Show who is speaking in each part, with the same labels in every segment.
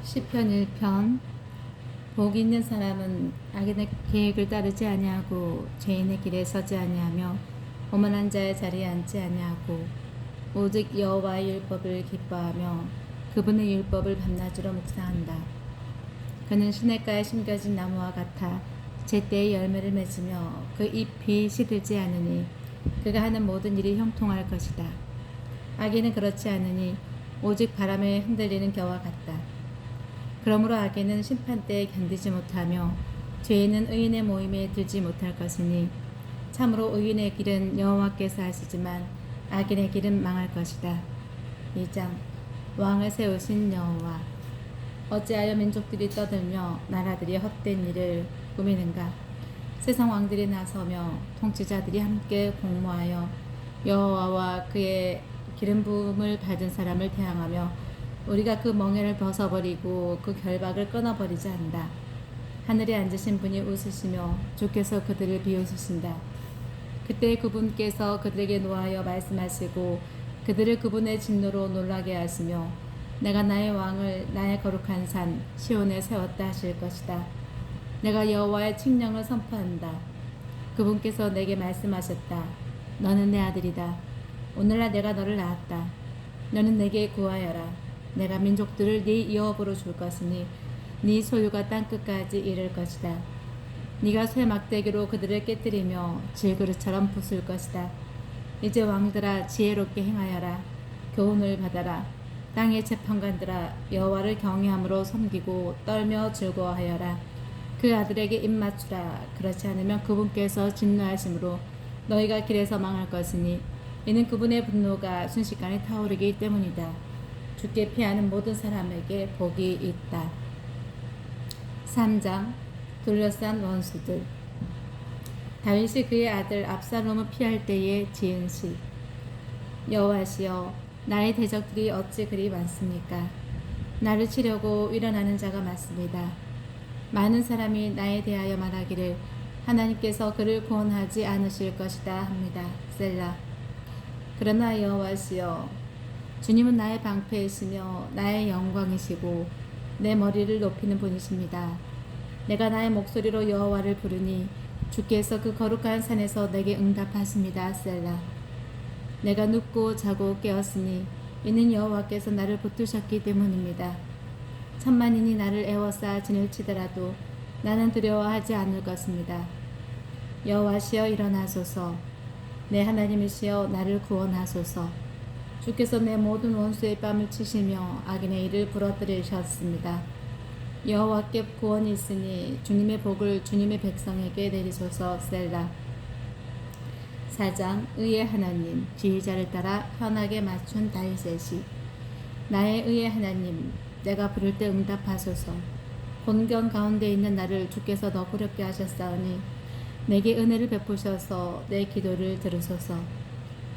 Speaker 1: 시편 1편. 복 있는 사람은 악인의 계획을 따르지 아니하고 죄인의 길에 서지 아니하며 오만한 자의 자리에 앉지 아니하고 오직 여호와의 율법을 기뻐하며 그분의 율법을 밤낮으로 묵상한다. 그는 시냇가에 심겨진 나무와 같아 제때의 열매를 맺으며 그 잎이 시들지 않으니 그가 하는 모든 일이 형통할 것이다. 악인은 그렇지 않으니 오직 바람에 흔들리는 겨와 같다. 그러므로 악인은 심판때에 견디지 못하며 죄인은 의인의 모임에 들지 못할 것이니 참으로 의인의 길은 여호와께서 하시지만 악인의 길은 망할 것이다. 2장. 왕을 세우신 여호와. 어찌하여 민족들이 떠들며 나라들이 헛된 일을 꾸미는가. 세상 왕들이 나서며 통치자들이 함께 공모하여 여호와와 그의 기름 부음을 받은 사람을 대항하며 우리가 그 멍에를 벗어버리고 그 결박을 끊어버리자 한다. 하늘에 앉으신 분이 웃으시며 주께서 그들을 비웃으신다. 그때 그분께서 그들에게 노하여 말씀하시고 그들을 그분의 진노로 놀라게 하시며 내가 나의 왕을 나의 거룩한 산 시온에 세웠다 하실 것이다. 내가 여호와의 칙령을 선포한다. 그분께서 내게 말씀하셨다. 너는 내 아들이다. 오늘날 내가 너를 낳았다. 너는 내게 구하여라. 내가 민족들을 네 유업으로 줄 것이니 네 소유가 땅끝까지 이를 것이다. 네가 쇠 막대기로 그들을 깨뜨리며 질그릇처럼 부술 것이다. 이제 왕들아 지혜롭게 행하여라. 교훈을 받아라. 땅의 재판관들아 여호와를 경외함으로 섬기고 떨며 즐거워하여라. 그 아들에게 입맞추라. 그렇지 않으면 그분께서 진노하심으로 너희가 길에서 망할 것이니 이는 그분의 분노가 순식간에 타오르기 때문이다. 주께 피하는 모든 사람에게 복이 있다. 3장. 둘러싼 원수들. 다윗이 그의 아들 압살롬을 피할 때에 지은 시. 여호와시여 나의 대적들이 어찌 그리 많습니까? 나를 치려고 일어나는 자가 많습니다. 많은 사람이 나에 대하여 말하기를 하나님께서 그를 구원하지 않으실 것이다 합니다. 셀라. 그러나 여호와시여 주님은 나의 방패이시며 나의 영광이시고 내 머리를 높이는 분이십니다. 내가 나의 목소리로 여호와를 부르니 주께서 그 거룩한 산에서 내게 응답하십니다. 셀라. 내가 눕고 자고 깨었으니 이는 여호와께서 나를 붙드셨기 때문입니다. 천만인이 나를 애워싸 진을 치더라도 나는 두려워하지 않을 것입니다. 여호와시여 일어나소서. 내 하나님이시여 나를 구원하소서. 주께서 내 모든 원수의 뺨을 치시며 악인의 일을 부러뜨리셨습니다. 여호와께 구원이 있으니 주님의 복을 주님의 백성에게 내리소서. 셀라. 4장. 의의 하나님. 지휘자를 따라 현하게 맞춘 다윗의 시. 나의 의의 하나님, 내가 부를 때 응답하소서. 곤경 가운데 있는 나를 주께서 너그럽게 하셨사오니 내게 은혜를 베푸셔서 내 기도를 들으소서.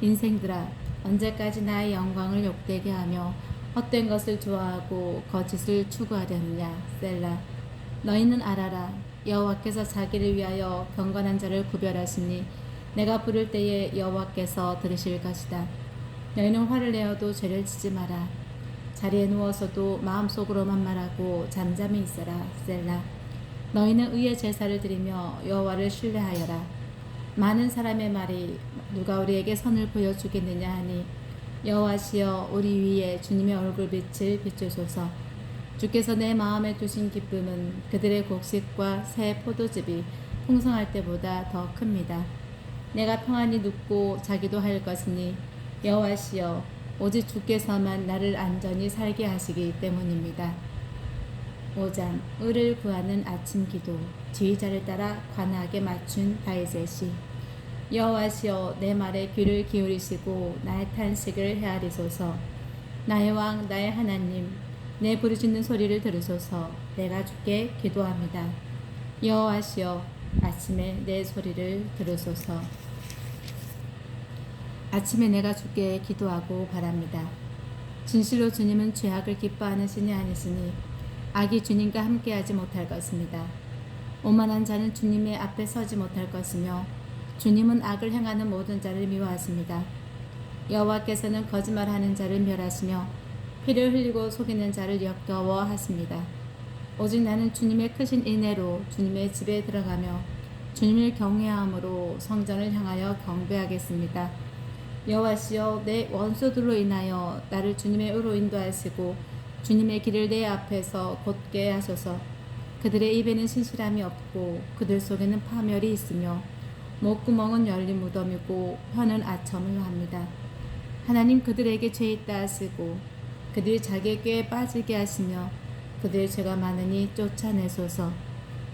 Speaker 1: 인생들아 언제까지 나의 영광을 욕되게 하며 헛된 것을 좋아하고 거짓을 추구하려느냐. 셀라. 너희는 알아라. 여호와께서 자기를 위하여 경건한 자를 구별하시니 내가 부를 때에 여호와께서 들으실 것이다. 너희는 화를 내어도 죄를 지지 마라. 자리에 누워서도 마음속으로만 말하고 잠잠히 있어라. 셀라. 너희는 의의 제사를 드리며 여호와를 신뢰하여라. 많은 사람의 말이 누가 우리에게 선을 보여주겠느냐 하니 여호와시여 우리 위에 주님의 얼굴빛을 비추소서. 주께서 내 마음에 두신 기쁨은 그들의 곡식과 새 포도즙이 풍성할 때보다 더 큽니다. 내가 평안히 눕고 자기도 할 것이니 여호와시여 오직 주께서만 나를 안전히 살게 하시기 때문입니다. 5장. 의를 구하는 아침 기도. 지휘자를 따라 관하게 맞춘 다윗의 시. 여호와시여 내 말에 귀를 기울이시고 나의 탄식을 헤아리소서. 나의 왕 나의 하나님 내 부르짖는 소리를 들으소서. 내가 주께 기도합니다. 여호와시여 아침에 내 소리를 들으소서. 아침에 내가 주께 기도하고 바랍니다. 진실로 주님은 죄악을 기뻐하는 신이 아니시니 악이 주님과 함께하지 못할 것입니다. 오만한 자는 주님의 앞에 서지 못할 것이며 주님은 악을 행하는 모든 자를 미워하십니다. 여호와께서는 거짓말하는 자를 멸하시며 피를 흘리고 속이는 자를 역겨워하십니다. 오직 나는 주님의 크신 인애로 주님의 집에 들어가며 주님을 경외함으로 성전을 향하여 경배하겠습니다. 여호와시여, 내 원수들로 인하여 나를 주님의 의로 인도하시고 주님의 길을 내 앞에서 곧게 하소서. 그들의 입에는 신실함이 없고 그들 속에는 파멸이 있으며 목구멍은 열린 무덤이고 혀는 아첨을 합니다. 하나님, 그들에게 죄 있다 하시고 그들이 자기의 꾀에 빠지게 하시며 그들의 죄가 많으니 쫓아내소서.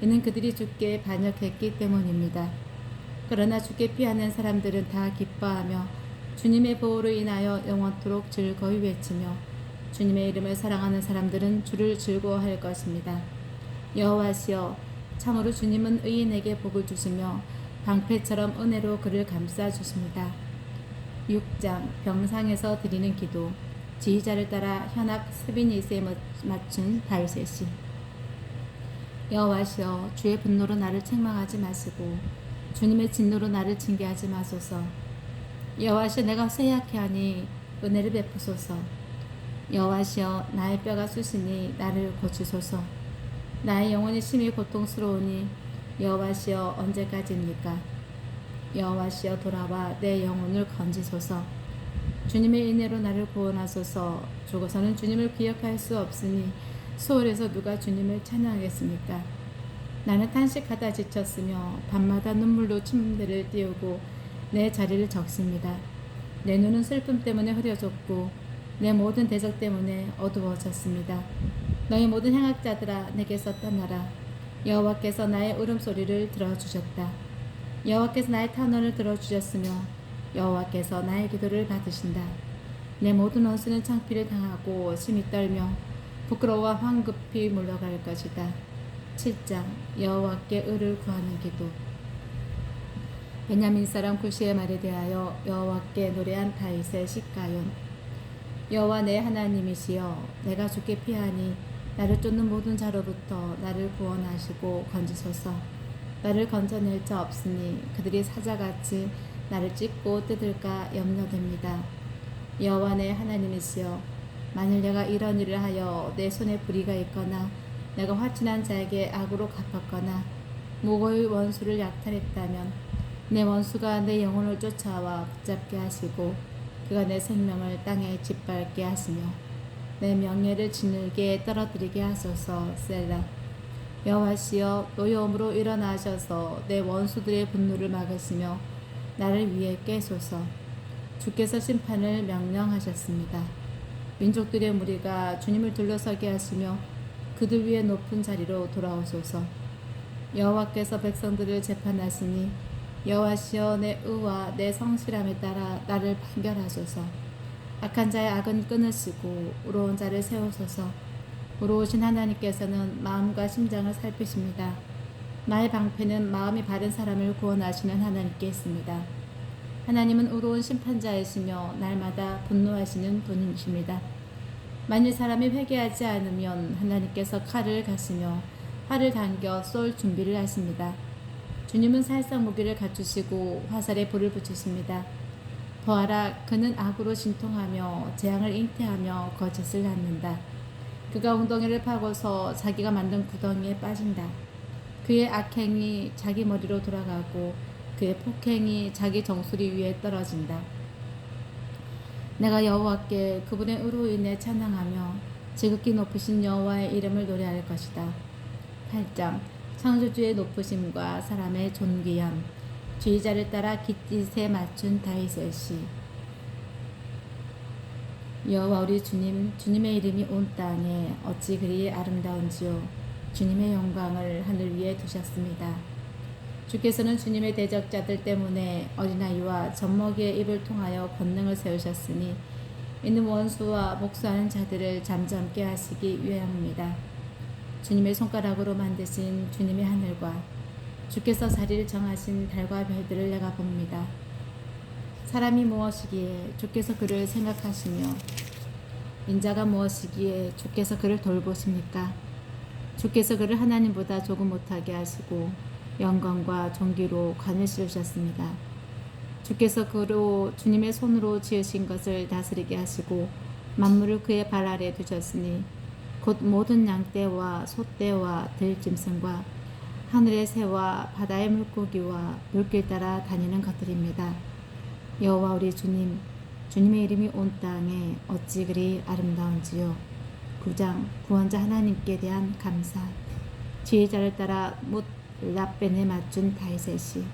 Speaker 1: 이는 그들이 주께 반역했기 때문입니다. 그러나 주께 피하는 사람들은 다 기뻐하며 주님의 보호로 인하여 영원토록 즐거이 외치며 주님의 이름을 사랑하는 사람들은 주를 즐거워할 것입니다. 여호와시여, 참으로 주님은 의인에게 복을 주시며 방패처럼 은혜로 그를 감싸 주십니다. 6장 병상에서 드리는 기도. 지휘자를 따라 현악 스비니스에 맞춘 다윗의. 여호와시여, 주의 분노로 나를 책망하지 마시고 주님의 진노로 나를 징계하지 마소서. 여호와시여, 내가 쇠약해하니 은혜를 베푸소서. 여호와시여, 나의 뼈가 쑤시니 나를 고치소서. 나의 영혼이 심히 고통스러우니 여호와시여, 언제까지입니까? 여호와시여, 돌아와 내 영혼을 건지소서. 주님의 은혜로 나를 구원하소서. 죽어서는 주님을 기억할 수 없으니 수월에서 누가 주님을 찬양하겠습니까? 나는 탄식하다 지쳤으며 밤마다 눈물로 침대를 띄우고 내 자리를 적십니다. 내 눈은 슬픔 때문에 흐려졌고 내 모든 대적 때문에 어두워졌습니다. 너희 모든 행악자들아, 내게서 떠나라. 여호와께서 나의 울음소리를 들어주셨다. 여호와께서 나의 탄원을 들어주셨으며 여호와께서 나의 기도를 받으신다. 내 모든 원수는 창피를 당하고 심히 떨며 부끄러워 황급히 물러갈 것이다. 7장 여호와께 의를 구하는 기도. 베냐민 사람 구시의 말에 대하여 여호와께 노래한 다윗의 시가연. 여호와 내 하나님이시여, 내가 주께 피하니 나를 쫓는 모든 자로부터 나를 구원하시고 건지소서. 나를 건져낼 자 없으니 그들이 사자같이 나를 찢고 뜯을까 염려됩니다. 여호와 내 하나님이시여, 만일 내가 이런 일을 하여 내 손에 불의가 있거나 내가 화친한 자에게 악으로 갚았거나 무고의 원수를 약탈했다면 내 원수가 내 영혼을 쫓아와 붙잡게 하시고 그가 내 생명을 땅에 짓밟게 하시며 내 명예를 지늘게 떨어뜨리게 하소서. 셀라. 여호와시여, 노여움으로 일어나셔서 내 원수들의 분노를 막으시며 나를 위해 깨소서. 주께서 심판을 명령하셨습니다. 민족들의 무리가 주님을 둘러서게 하시며 그들 위에 높은 자리로 돌아오소서. 여호와께서 백성들을 재판하시니 여호와시여, 내 의와 내 성실함에 따라 나를 판결하소서. 악한 자의 악은 끊으시고 의로운 자를 세우소서. 의로우신 하나님께서는 마음과 심장을 살피십니다. 나의 방패는 마음이 바른 사람을 구원하시는 하나님께 있습니다. 하나님은 의로운 심판자이시며 날마다 분노하시는 분이십니다. 만일 사람이 회개하지 않으면 하나님께서 칼을 가시며 활을 당겨 쏠 준비를 하십니다. 주님은 살상 무기를 갖추시고 화살에 불을 붙이십니다. 보아라, 그는 악으로 신통하며 재앙을 잉태하며 거짓을 낳는다. 그가 웅덩이를 파고서 자기가 만든 구덩이에 빠진다. 그의 악행이 자기 머리로 돌아가고 그의 폭행이 자기 정수리 위에 떨어진다. 내가 여호와께 그분의 의로 인해 찬양하며 지극히 높으신 여호와의 이름을 노래할 것이다. 8장 창조주의 높으심과 사람의 존귀함. 지휘자를 따라 깃짓에 맞춘 다윗의 시. 여호와 우리 주님, 주님의 이름이 온 땅에 어찌 그리 아름다운지요. 주님의 영광을 하늘 위에 두셨습니다. 주께서는 주님의 대적자들 때문에 어린아이와 젖먹이의 입을 통하여 권능을 세우셨으니 이는 원수와 목수하는 자들을 잠잠게 하시기 위함입니다. 주님의 손가락으로 만드신 주님의 하늘과 주께서 자리를 정하신 달과 별들을 내가 봅니다. 사람이 무엇이기에 주께서 그를 생각하시며 인자가 무엇이기에 주께서 그를 돌보십니까? 주께서 그를 하나님보다 조금 못하게 하시고 영광과 존귀로 관을 씌우셨습니다. 주께서 그로 주님의 손으로 지으신 것을 다스리게 하시고 만물을 그의 발 아래에 두셨으니 곧 모든 양떼와 소떼와 들짐승과 하늘의 새와 바다의 물고기와 물길 따라 다니는 것들입니다. 여호와 우리 주님, 주님의 이름이 온 땅에 어찌 그리 아름다운지요. 9장 구원자 하나님께 대한 감사. 지휘자를 따라 못 라벤에 맞춘 다윗이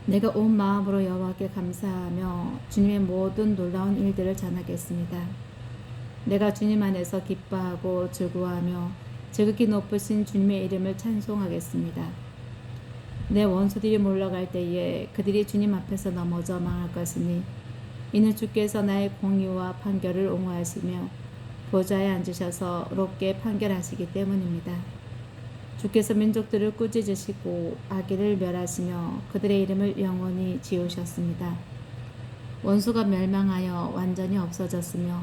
Speaker 1: 내가 온 마음으로 여호와께 감사하며 주님의 모든 놀라운 일들을 전하겠습니다. 내가 주님 안에서 기뻐하고 즐거워하며 지극히 높으신 주님의 이름을 찬송하겠습니다. 내 원수들이 몰려갈 때에 그들이 주님 앞에서 넘어져 망할 것이니 이는 주께서 나의 공의와 판결을 옹호하시며 보좌에 앉으셔서 롭게 판결하시기 때문입니다. 주께서 민족들을 꾸짖으시고 악인을 멸하시며 그들의 이름을 영원히 지우셨습니다. 원수가 멸망하여 완전히 없어졌으며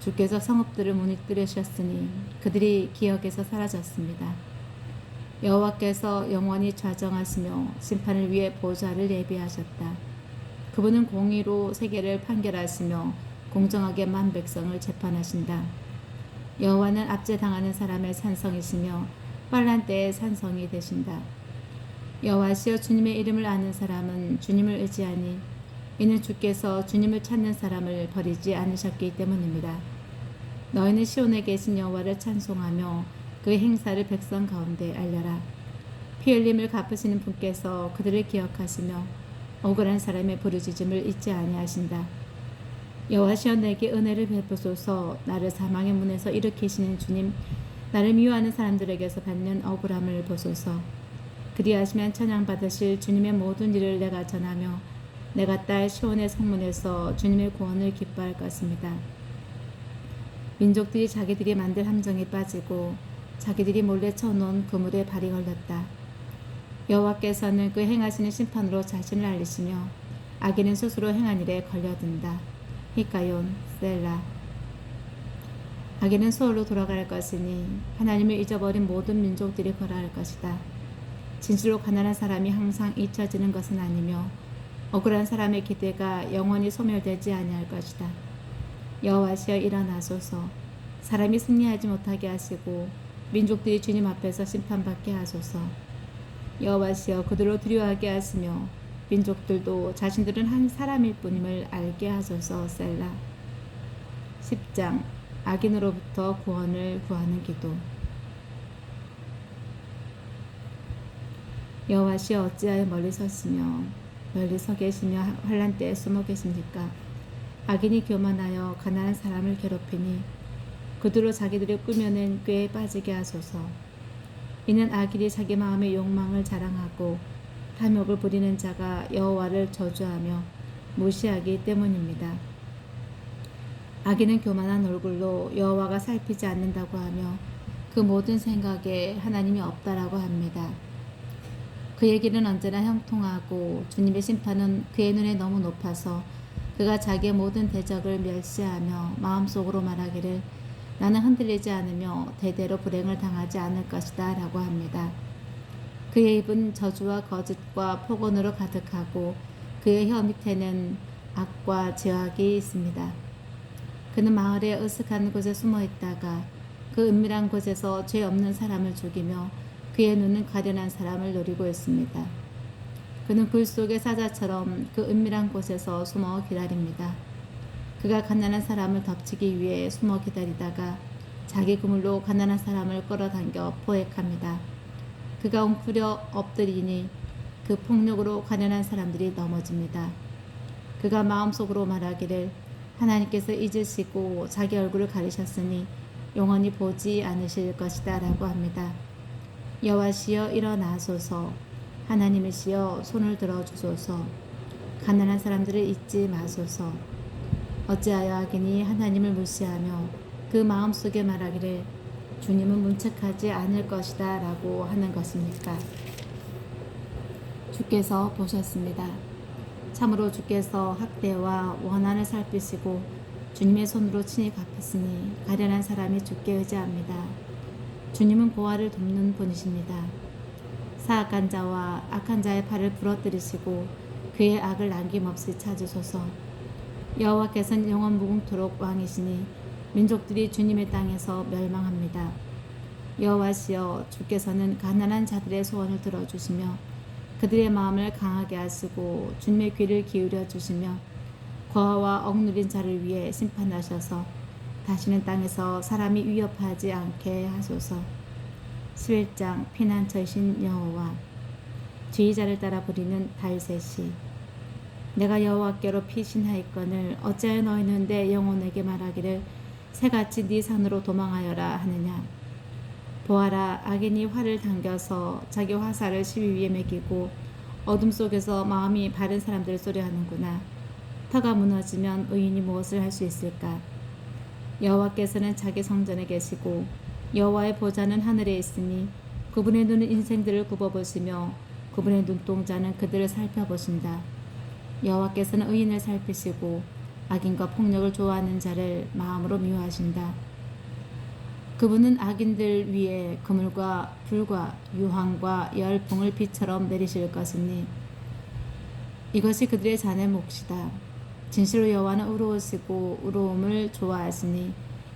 Speaker 1: 주께서 성읍들을 무너뜨리셨으니 그들이 기억에서 사라졌습니다. 여호와께서 영원히 좌정하시며 심판을 위해 보좌를 예비하셨다. 그분은 공의로 세계를 판결하시며 공정하게 만 백성을 재판하신다. 여호와는 압제당하는 사람의 산성이시며 환난 때의 산성이 되신다. 여호와시여 주님의 이름을 아는 사람은 주님을 의지하니 이는 주께서 주님을 찾는 사람을 버리지 않으셨기 때문입니다. 너희는 시온에 계신 여호와를 찬송하며 그의 행사를 백성 가운데 알려라. 피 흘림을 갚으시는 분께서 그들을 기억하시며 억울한 사람의 부르짖음을 잊지 아니하신다. 여호와시여 내게 은혜를 베푸소서. 나를 사망의 문에서 일으키시는 주님, 나를 미워하는 사람들에게서 받는 억울함을 보소서. 그리하시면 찬양받으실 주님의 모든 일을 내가 전하며 내가 딸 시온의 성문에서 주님의 구원을 기뻐할 것입니다. 민족들이 자기들이 만들 함정에 빠지고 자기들이 몰래 쳐놓은 그물에 발이 걸렸다. 여호와께서는 그 행하시는 심판으로 자신을 알리시며 악인은 스스로 행한 일에 걸려든다. 히카yon 셀라. 악인은 소홀로 돌아갈 것이니 하나님을 잊어버린 모든 민족들이 벌할 것이다. 진실로 가난한 사람이 항상 잊혀지는 것은 아니며 억울한 사람의 기대가 영원히 소멸되지 아니할 것이다. 여호와시여 일어나소서. 사람이 승리하지 못하게 하시고 민족들이 주님 앞에서 심판받게 하소서. 여호와시여 그들로 두려워하게 하시며 민족들도 자신들은 한 사람일 뿐임을 알게 하소서. 셀라. 10장 악인으로부터 구원을 구하는 기도. 여호와시여 어찌하여 멀리 서시며 멀리 서 계시며 환난 때에 숨어 계십니까? 악인이 교만하여 가난한 사람을 괴롭히니 그들로 자기들이 꾸며낸 꾀에 빠지게 하소서. 이는 악인이 자기 마음의 욕망을 자랑하고 탐욕을 부리는 자가 여호와를 저주하며 무시하기 때문입니다. 악인은 교만한 얼굴로 여호와가 살피지 않는다고 하며 그 모든 생각에 하나님이 없다라고 합니다. 그의 길은 언제나 형통하고 주님의 심판은 그의 눈에 너무 높아서 그가 자기의 모든 대적을 멸시하며 마음속으로 말하기를 나는 흔들리지 않으며 대대로 불행을 당하지 않을 것이다 라고 합니다. 그의 입은 저주와 거짓과 폭언으로 가득하고 그의 혀 밑에는 악과 죄악이 있습니다. 그는 마을의 으슥한 곳에 숨어 있다가 그 은밀한 곳에서 죄 없는 사람을 죽이며 그의 눈은 가련한 사람을 노리고 있습니다. 그는 굴 속의 사자처럼 그 은밀한 곳에서 숨어 기다립니다. 그가 가난한 사람을 덮치기 위해 숨어 기다리다가 자기 그물로 가난한 사람을 끌어당겨 포획합니다. 그가 웅크려 엎드리니 그 폭력으로 가난한 사람들이 넘어집니다. 그가 마음속으로 말하기를 하나님께서 잊으시고 자기 얼굴을 가리셨으니 영원히 보지 않으실 것이다 라고 합니다. 여호와시여 일어나소서. 하나님이시여 손을 들어주소서. 가난한 사람들을 잊지 마소서. 어찌하여 악인이 하나님을 무시하며 그 마음속에 말하기를 주님은 문책하지 않을 것이다 라고 하는 것입니까? 주께서 보셨습니다. 참으로 주께서 학대와 원한을 살피시고 주님의 손으로 친히 갚으시니 가련한 사람이 주께 의지합니다. 주님은 고아를 돕는 분이십니다. 사악한 자와 악한 자의 팔을 부러뜨리시고 그의 악을 남김없이 찾으소서. 여호와께서는 영원 무궁토록 왕이시니 민족들이 주님의 땅에서 멸망합니다. 여호와시여, 주께서는 가난한 자들의 소원을 들어주시며 그들의 마음을 강하게 하시고 주님의 귀를 기울여 주시며 고아와 억누린 자를 위해 심판하셔서 다시는 땅에서 사람이 위협하지 않게 하소서. 11장 피난처이신 여호와. 지휘자를 따라 부리는 다윗의. 내가 여호와께로 피신하였거늘 어찌하여 너희는 내 영혼에게 말하기를 새같이 네 산으로 도망하여라 하느냐. 보아라, 악인이 활을 당겨서 자기 화살을 시위 위에 매기고 어둠 속에서 마음이 바른 사람들을 쏘려하는구나. 터가 무너지면 의인이 무엇을 할 수 있을까? 여호와께서는 자기 성전에 계시고 여호와의 보좌는 하늘에 있으니 그분의 눈은 인생들을 굽어보시며 그분의 눈동자는 그들을 살펴보신다. 여호와께서는 의인을 살피시고 악인과 폭력을 좋아하는 자를 마음으로 미워하신다. 그분은 악인들 위에 그물과 불과 유황과 열풍을 비처럼 내리실 것이니 이것이 그들의 잔의 몫이다. 진실로 여호와는 의로우시고 의로움을 좋아하시니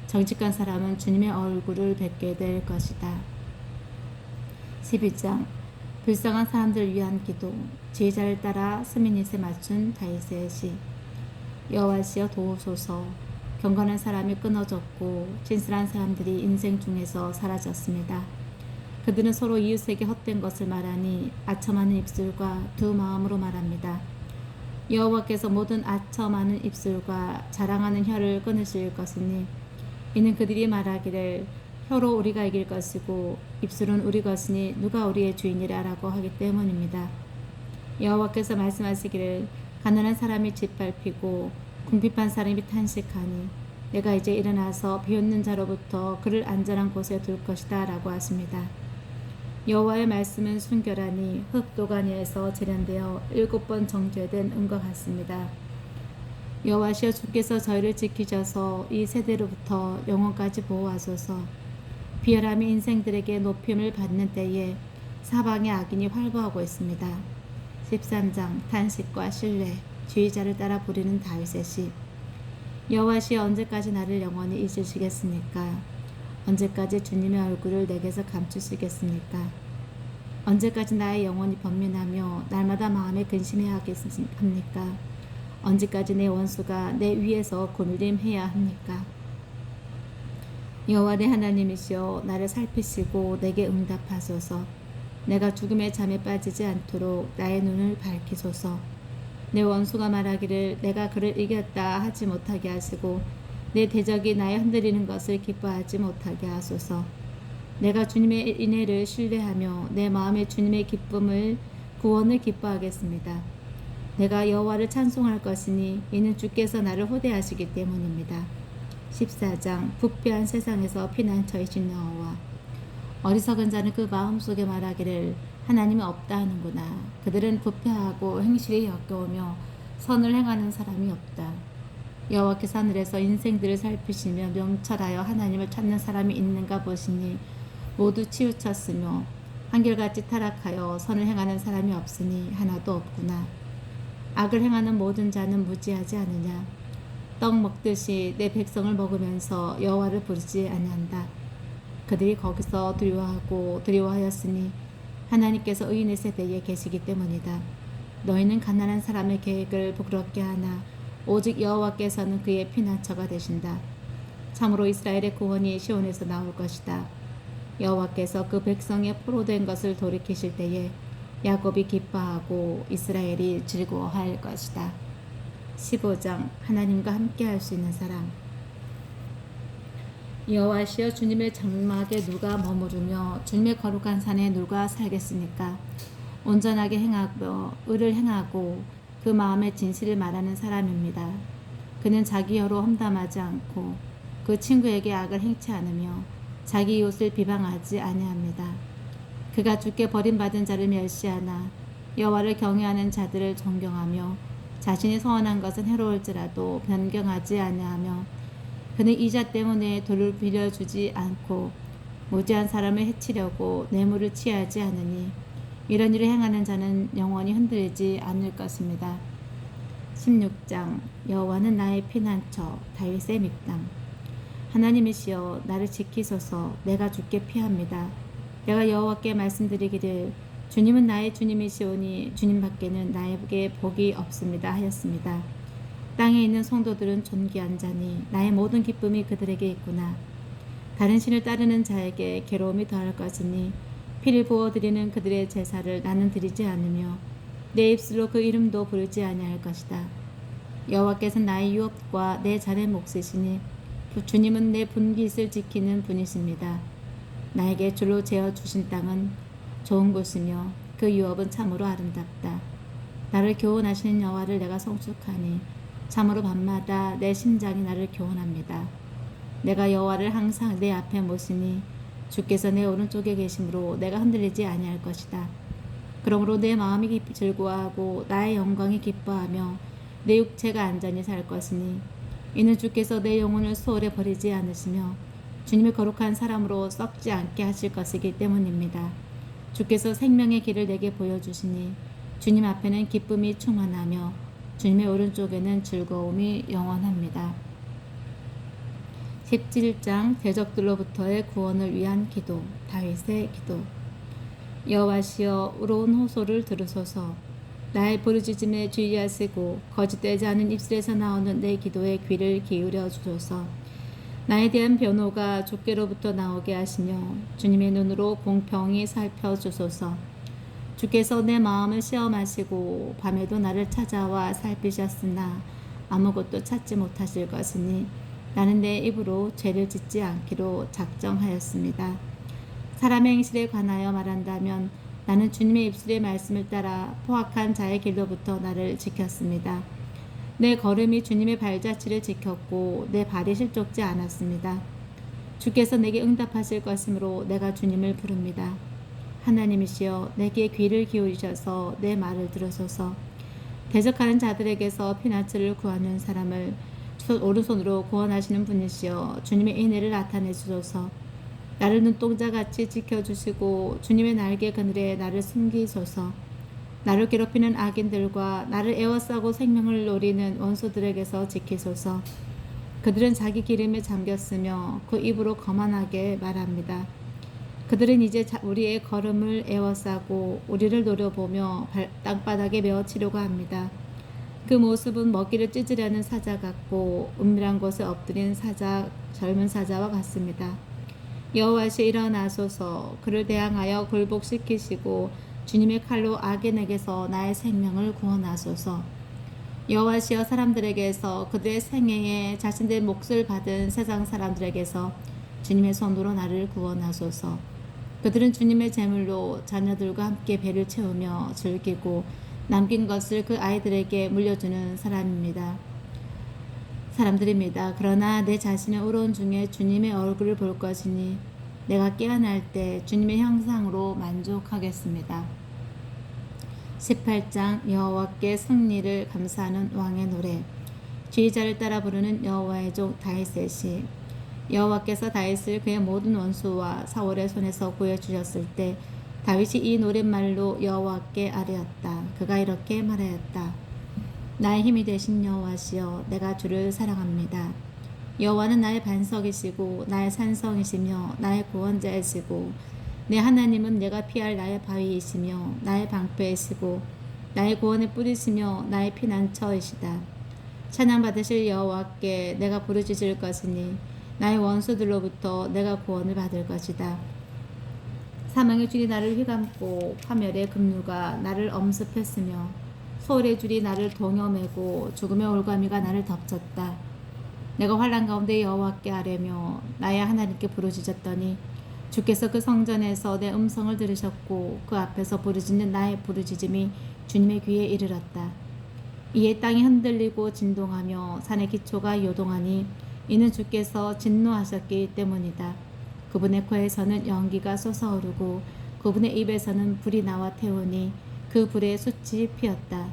Speaker 1: 정직한 사람은 주님의 얼굴을 뵙게 될 것이다. 12장 불쌍한 사람들을 위한 기도. 지휘자를 따라 스미닛에 맞춘 다윗의 시. 여호와시여 도우소서. 경건한 사람이 끊어졌고 진실한 사람들이 인생 중에서 사라졌습니다. 그들은 서로 이웃에게 헛된 것을 말하니 아첨하는 입술과 두 마음으로 말합니다. 여호와께서 모든 아첨하는 입술과 자랑하는 혀를 끊으실 것이니 이는 그들이 말하기를 혀로 우리가 이길 것이고 입술은 우리 것이니 누가 우리의 주인이라라고 하기 때문입니다. 여호와께서 말씀하시기를 가난한 사람이 짓밟히고 궁핍한 사람이 탄식하니 내가 이제 일어나서 비웃는 자로부터 그를 안전한 곳에 둘 것이다 라고 하십니다. 여호와의 말씀은 순결하니 흙도가니에서 재련되어 7번 정죄된 은과 같습니다. 여호와시여, 주께서 저희를 지키셔서 이 세대로부터 영원까지 보호하소서. 비열함이 인생들에게 높임을 받는 때에 사방의 악인이 활보하고 있습니다. 13장 탄식과 신뢰. 지휘자를 따라 부리는 다윗의 시. 여호와시여, 언제까지 나를 영원히 잊으시겠습니까? 언제까지 주님의 얼굴을 내게서 감추시겠습니까? 언제까지 나의 영혼이 번민하며 날마다 마음에 근심해야 하겠습니까? 언제까지 내 원수가 내 위에서 곤림해야 합니까? 여호와 내 하나님이시여, 나를 살피시고 내게 응답하소서. 내가 죽음의 잠에 빠지지 않도록 나의 눈을 밝히소서. 내 원수가 말하기를 내가 그를 이겼다 하지 못하게 하시고 내 대적이 나의 흔들리는 것을 기뻐하지 못하게 하소서. 내가 주님의 인애를 신뢰하며 내 마음에 주님의 구원을 기뻐하겠습니다. 내가 여호와를 찬송할 것이니 이는 주께서 나를 호대하시기 때문입니다. 14장 부패한 세상에서 피난처이신 여호와. 어리석은 자는 그 마음속에 말하기를 하나님은 없다 하는구나. 그들은 부패하고 행실이 역겨우며 선을 행하는 사람이 없다. 여호와께서 하늘에서 인생들을 살피시며 명철하여 하나님을 찾는 사람이 있는가 보시니 모두 치우쳤으며 한결같이 타락하여 선을 행하는 사람이 없으니 하나도 없구나. 악을 행하는 모든 자는 무지하지 않으냐. 떡 먹듯이 내 백성을 먹으면서 여호와를 부르지 아니한다. 그들이 거기서 두려워하였으니 하나님께서 의인의 세대에 계시기 때문이다. 너희는 가난한 사람의 계획을 부끄럽게 하나 오직 여호와께서는 그의 피난처가 되신다. 참으로 이스라엘의 구원이 시온에서 나올 것이다. 여호와께서 그 백성의 포로된 것을 돌이키실 때에 야곱이 기뻐하고 이스라엘이 즐거워할 것이다. 15장 하나님과 함께 할 수 있는 사람. 여호와시여, 주님의 장막에 누가 머무르며 주님의 거룩한 산에 누가 살겠습니까? 온전하게 행하고 의를 행하고 그 마음의 진실을 말하는 사람입니다. 그는 자기 혀로 험담하지 않고 그 친구에게 악을 행치 않으며 자기 이웃을 비방하지 아니합니다. 그가 주께 버림받은 자를 멸시하나 여호와를 경외하는 자들을 존경하며 자신이 서원한 것은 해로울지라도 변경하지 아니하며 그는 이자 때문에 돌을 빌려주지 않고 무지한 사람을 해치려고 뇌물을 취하지 않으니 이런 일을 행하는 자는 영원히 흔들리지 않을 것입니다. 16장 여호와는 나의 피난처 다윗의 믹담. 하나님이시여 나를 지키소서. 내가 주께 피합니다. 내가 여호와께 말씀드리기를 주님은 나의 주님이시오니 주님밖에는 나에게 복이 없습니다 하였습니다. 땅에 있는 성도들은 존귀한 자니 나의 모든 기쁨이 그들에게 있구나. 다른 신을 따르는 자에게 괴로움이 더할 것이니 피를 부어드리는 그들의 제사를 나는 드리지 않으며 내 입술로 그 이름도 부르지 아니할 것이다. 여호와께서 나의 유업과 내 자네 몫이시니 주님은 내 분깃을 지키는 분이십니다. 나에게 줄로 재어 주신 땅은 좋은 곳이며 그 유업은 참으로 아름답다. 나를 교훈하시는 여호와를 내가 성축하니 참으로 밤마다 내 심장이 나를 교훈합니다. 내가 여호와를 항상 내 앞에 모시니 주께서 내 오른쪽에 계심으로 내가 흔들리지 아니할 것이다. 그러므로 내 마음이 즐거워하고 나의 영광이 기뻐하며 내 육체가 안전히 살 것이니 이는 주께서 내 영혼을 수월에 버리지 않으시며 주님의 거룩한 사람으로 썩지 않게 하실 것이기 때문입니다. 주께서 생명의 길을 내게 보여주시니 주님 앞에는 기쁨이 충만하며 주님의 오른쪽에는 즐거움이 영원합니다. 17장 대적들로부터의 구원을 위한 기도. 다윗의 기도. 여호와시여 의로운 호소를 들으소서. 나의 부르짖음에 주의하시고 거짓되지 않은 입술에서 나오는 내 기도에 귀를 기울여 주소서. 나에 대한 변호가 주께로부터 나오게 하시며 주님의 눈으로 공평히 살펴주소서. 주께서 내 마음을 시험하시고 밤에도 나를 찾아와 살피셨으나 아무것도 찾지 못하실 것이니 나는 내 입으로 죄를 짓지 않기로 작정하였습니다. 사람의 행실에 관하여 말한다면 나는 주님의 입술의 말씀을 따라 포악한 자의 길로부터 나를 지켰습니다. 내 걸음이 주님의 발자취를 지켰고 내 발이 실족지 않았습니다. 주께서 내게 응답하실 것이므로 내가 주님을 부릅니다. 하나님이시여 내게 귀를 기울이셔서 내 말을 들으소서. 대적하는 자들에게서 피난처를 구하는 사람을 오른손으로 구원하시는 분이시여 주님의 인애를 나타내 주소서. 나를 눈동자같이 지켜주시고 주님의 날개 그늘에 나를 숨기소서. 나를 괴롭히는 악인들과 나를 에워싸고 생명을 노리는 원수들에게서 지키소서. 그들은 자기 기름에 잠겼으며 그 입으로 거만하게 말합니다. 그들은 이제 우리의 걸음을 에워싸고 우리를 노려보며 땅바닥에 메어치려고 합니다. 그 모습은 먹이를 찢으려는 사자 같고 은밀한 곳에 엎드린 젊은 사자와 같습니다. 여호와시여 일어나소서. 그를 대항하여 굴복시키시고 주님의 칼로 악인에게서 나의 생명을 구원하소서. 여호와시여 사람들에게서 그들의 생애에 자신들의 몫을 받은 세상 사람들에게서 주님의 손으로 나를 구원하소서. 그들은 주님의 제물로 자녀들과 함께 배를 채우며 즐기고 남긴 것을 그 아이들에게 물려주는 사람들입니다. 그러나 내 자신의 의로운 중에 주님의 얼굴을 볼 것이니 내가 깨어날 때 주님의 형상으로 만족하겠습니다. 18장 여호와께 승리를 감사하는 왕의 노래. 지휘자를 따라 부르는 여호와의 종 다윗의 시. 여호와께서 다윗을 그의 모든 원수와 사울의 손에서 구해주셨을 때 다윗이 이 노랫말로 여호와께 아뢰었다. 그가 이렇게 말하였다. 나의 힘이 되신 여호와시여 내가 주를 사랑합니다. 여호와는 나의 반석이시고 나의 산성이시며 나의 구원자이시고 내 하나님은 내가 피할 나의 바위이시며 나의 방패이시고 나의 구원의 뿌리시며 나의 피난처이시다. 찬양받으실 여호와께 내가 부르짖을 것이니 나의 원수들로부터 내가 구원을 받을 것이다. 사망의 줄이 나를 휘감고 파멸의 급류가 나를 엄습했으며 소울의 줄이 나를 동여매고 죽음의 올가미가 나를 덮쳤다. 내가 환난 가운데 여호와께 아뢰며 나의 하나님께 부르짖었더니 주께서 그 성전에서 내 음성을 들으셨고 그 앞에서 부르짖는 나의 부르짖음이 주님의 귀에 이르렀다. 이에 땅이 흔들리고 진동하며 산의 기초가 요동하니 이는 주께서 진노하셨기 때문이다. 그분의 코에서는 연기가 솟아오르고 그분의 입에서는 불이 나와 태우니 그 불에 숯이 피었다.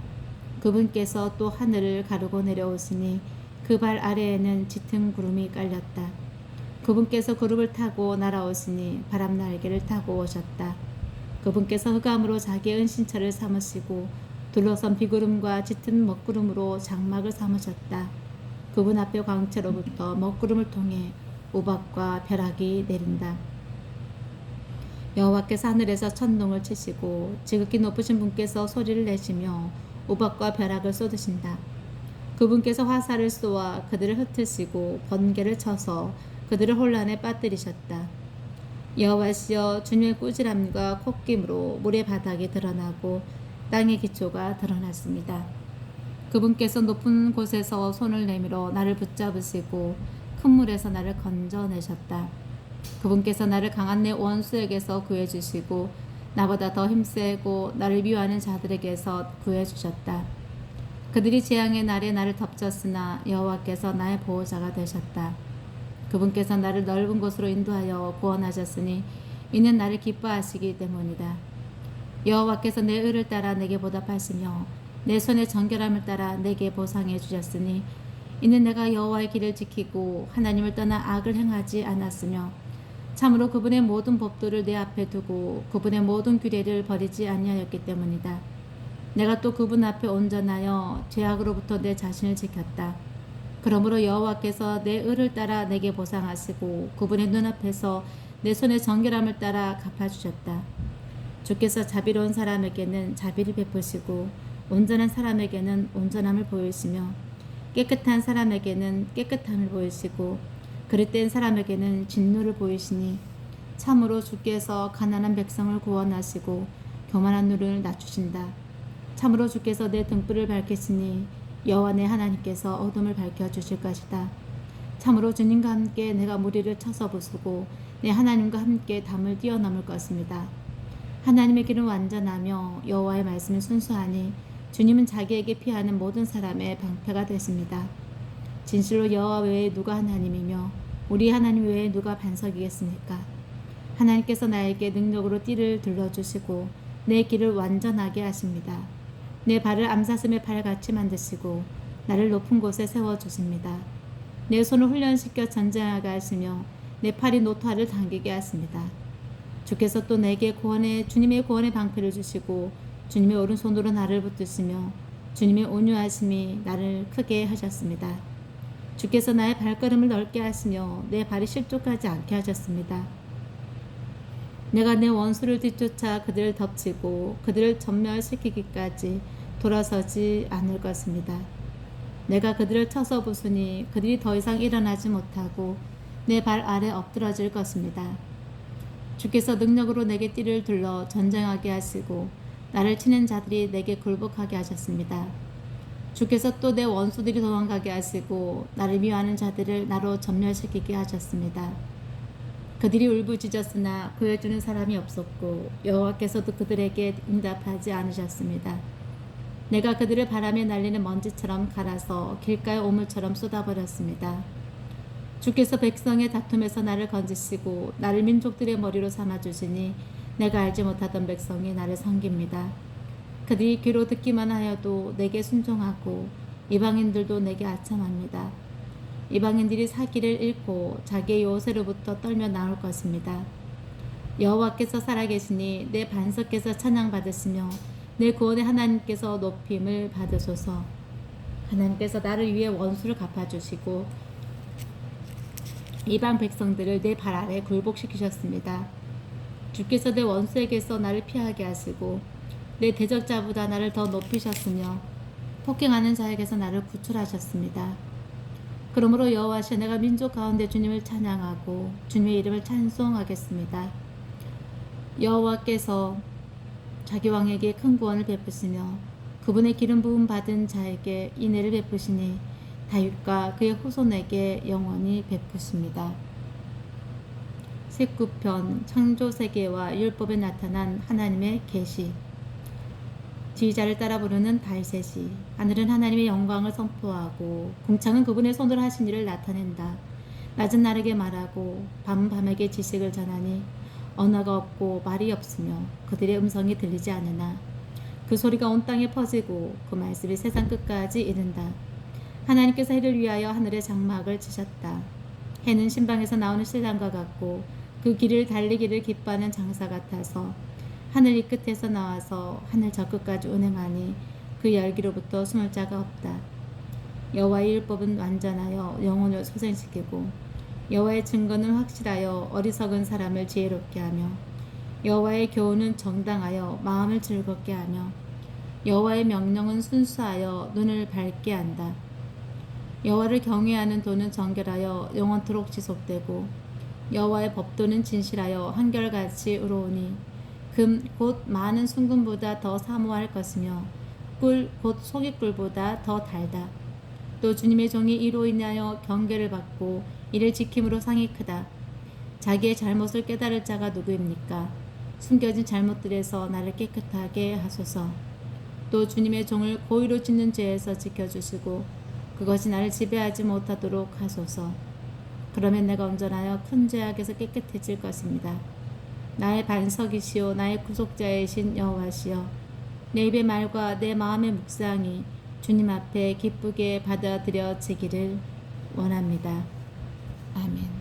Speaker 1: 그분께서 또 하늘을 가르고 내려오시니 그 발 아래에는 짙은 구름이 깔렸다. 그분께서 구름을 타고 날아오시니 바람 날개를 타고 오셨다. 그분께서 흑암으로 자기의 은신처를 삼으시고 둘러선 비구름과 짙은 먹구름으로 장막을 삼으셨다. 그분 앞에 광채로부터 먹구름을 통해 우박과 벼락이 내린다. 여호와께서 하늘에서 천둥을 치시고 지극히 높으신 분께서 소리를 내시며 우박과 벼락을 쏟으신다. 그분께서 화살을 쏘아 그들을 흩으시고 번개를 쳐서 그들을 혼란에 빠뜨리셨다. 여호와시여, 주님의 꾸지람과 콧김으로 물의 바닥이 드러나고 땅의 기초가 드러났습니다. 그분께서 높은 곳에서 손을 내밀어 나를 붙잡으시고 큰 물에서 나를 건져내셨다. 그분께서 나를 강한 내 원수에게서 구해주시고 나보다 더 힘세고 나를 미워하는 자들에게서 구해주셨다. 그들이 재앙의 날에 나를 덮쳤으나 여호와께서 나의 보호자가 되셨다. 그분께서 나를 넓은 곳으로 인도하여 구원하셨으니 이는 나를 기뻐하시기 때문이다. 여호와께서 내 의를 따라 내게 보답하시며 내 손의 정결함을 따라 내게 보상해 주셨으니 이는 내가 여호와의 길을 지키고 하나님을 떠나 악을 행하지 않았으며 참으로 그분의 모든 법도를 내 앞에 두고 그분의 모든 규례를 버리지 아니하였기 때문이다. 내가 또 그분 앞에 온전하여 죄악으로부터 내 자신을 지켰다. 그러므로 여호와께서 내 의를 따라 내게 보상하시고 그분의 눈앞에서 내 손의 정결함을 따라 갚아주셨다. 주께서 자비로운 사람에게는 자비를 베푸시고 온전한 사람에게는 온전함을 보이시며 깨끗한 사람에게는 깨끗함을 보이시고 그릇된 사람에게는 진노를 보이시니 참으로 주께서 가난한 백성을 구원하시고 교만한 누를 낮추신다. 참으로 주께서 내 등불을 밝히시니 여호와 내 하나님께서 어둠을 밝혀주실 것이다. 참으로 주님과 함께 내가 무리를 쳐서 부수고 내 하나님과 함께 담을 뛰어넘을 것입니다. 하나님의 길은 완전하며 여호와의 말씀은 순수하니 주님은 자기에게 피하는 모든 사람의 방패가 되십니다. 진실로 여호와 외에 누가 하나님이며 우리 하나님 외에 누가 반석이겠습니까? 하나님께서 나에게 능력으로 띠를 둘러주시고 내 길을 완전하게 하십니다. 내 발을 암사슴의 팔같이 만드시고 나를 높은 곳에 세워주십니다. 내 손을 훈련시켜 전쟁하게 하시며 내 팔이 노타를 당기게 하십니다. 주께서 또 내게 주님의 구원의 방패를 주시고 주님의 오른손으로 나를 붙드시며 주님의 온유하심이 나를 크게 하셨습니다. 주께서 나의 발걸음을 넓게 하시며 내 발이 실족하지 않게 하셨습니다. 내가 내 원수를 뒤쫓아 그들을 덮치고 그들을 전멸시키기까지 돌아서지 않을 것입니다. 내가 그들을 쳐서 부수니 그들이 더 이상 일어나지 못하고 내 발 아래 엎드러질 것입니다. 주께서 능력으로 내게 띠를 둘러 전쟁하게 하시고 나를 치는 자들이 내게 굴복하게 하셨습니다. 주께서 또 내 원수들이 도망가게 하시고 나를 미워하는 자들을 나로 전멸시키게 하셨습니다. 그들이 울부짖었으나 구해주는 사람이 없었고 여호와께서도 그들에게 응답하지 않으셨습니다. 내가 그들을 바람에 날리는 먼지처럼 갈아서 길가의 오물처럼 쏟아버렸습니다. 주께서 백성의 다툼에서 나를 건지시고 나를 민족들의 머리로 삼아주시니 내가 알지 못하던 백성이 나를 섬깁니다. 그들이 귀로 듣기만 하여도 내게 순종하고 이방인들도 내게 아첨합니다. 이방인들이 사기를 잃고 자기의 요새로부터 떨며 나올 것입니다. 여호와께서 살아계시니 내 반석께서 찬양받으시며 내 구원의 하나님께서 높임을 받으소서. 하나님께서 나를 위해 원수를 갚아주시고 이방 백성들을 내 발 아래 굴복시키셨습니다. 주께서 내 원수에게서 나를 피하게 하시고 내 대적자보다 나를 더 높이셨으며 폭행하는 자에게서 나를 구출하셨습니다. 그러므로 여호와시여, 내가 민족 가운데 주님을 찬양하고 주님의 이름을 찬송하겠습니다. 여호와께서 자기 왕에게 큰 구원을 베푸시며 그분의 기름 부음 받은 자에게 인애를 베푸시니 다윗과 그의 후손에게 영원히 베푸십니다. 19편 창조세계와 율법에 나타난 하나님의 계시. 지휘자를 따라 부르는 발셋이. 하늘은 하나님의 영광을 선포하고 궁창은 그분의 손으로 하신 일을 나타낸다. 낮은 날에게 말하고 밤에게 지식을 전하니 언어가 없고 말이 없으며 그들의 음성이 들리지 않으나 그 소리가 온 땅에 퍼지고 그 말씀이 세상 끝까지 이른다. 하나님께서 해를 위하여 하늘의 장막을 치셨다. 해는 신방에서 나오는 신랑과 같고 그 길을 달리기를 기뻐하는 장사 같아서 하늘 이 끝에서 나와서 하늘 저 끝까지 운행하니 그 열기로부터 숨을 자가 없다. 여호와의 율법은 완전하여 영혼을 소생시키고 여호와의 증거는 확실하여 어리석은 사람을 지혜롭게 하며 여호와의 교훈은 정당하여 마음을 즐겁게 하며 여호와의 명령은 순수하여 눈을 밝게 한다. 여호와를 경외하는 도는 정결하여 영원토록 지속되고 여호와의 법도는 진실하여 한결같이 의로우니 금 곧 많은 순금보다 더 사모할 것이며 꿀 곧 소깃꿀보다 더 달다. 또 주님의 종이 이로 인하여 경계를 받고 이를 지킴으로 상이 크다. 자기의 잘못을 깨달을 자가 누구입니까? 숨겨진 잘못들에서 나를 깨끗하게 하소서. 또 주님의 종을 고의로 짓는 죄에서 지켜주시고 그것이 나를 지배하지 못하도록 하소서. 그러면 내가 온전하여 큰 죄악에서 깨끗해질 것입니다. 나의 반석이시오 나의 구속자이신 여호와시여, 내 입의 말과 내 마음의 묵상이 주님 앞에 기쁘게 받아들여지기를 원합니다. 아멘.